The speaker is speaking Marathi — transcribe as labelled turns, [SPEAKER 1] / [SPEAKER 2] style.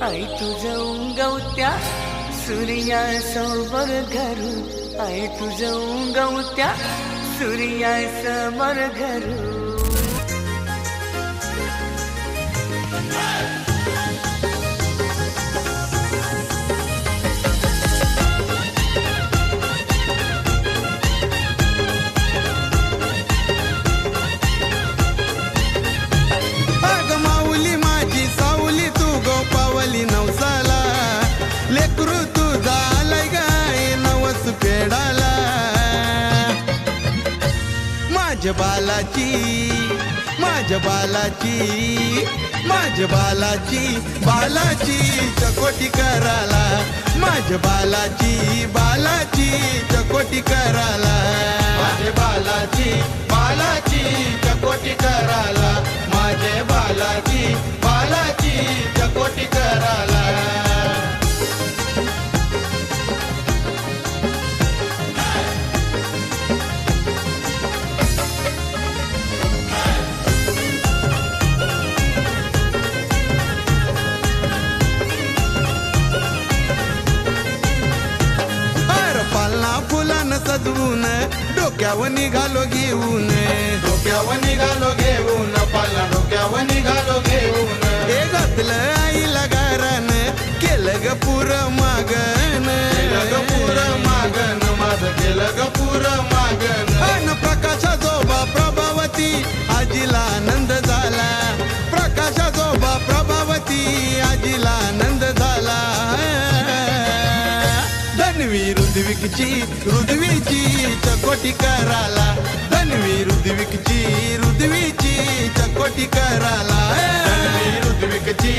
[SPEAKER 1] आई तुझं उंगवत्या सूर्यासमोर घरू, आई तुझं उंगवत्या सूर्यासमोर घरू.
[SPEAKER 2] नवसाला लेकरू तुझा आलाय गाय नवस फेडाला. माझ्या बालाची माझ्या बालाची माझ्या बालाची बालाची चकोटी कराला. माझ्या बालाची बालाची चकोटी कराला. माझ्या बालाची बालाची चकोटी कराला. माझ्या बालाची बालाची चकोटी कराला. फुलानं सजवून डोक्यावर निघालो घेऊन. डोक्यावर निघालो घेऊन पाला डोक्यावर निघालो घेऊन. हे घातलं आईला गारान केलं ग पुर मागन. केलं ग पुर मागन माझं केलं ग पुर मागन. अन प्रकाशा जोबा प्रभावती आजीला आनंद झाला. प्रकाशा जोबा प्रभावती आजीला आनंद झाला. धन्वी रुद्वीची चकोटी कराला. धन्वी रुद्वीची चकोटी कराला. धन्वी रुद्वीची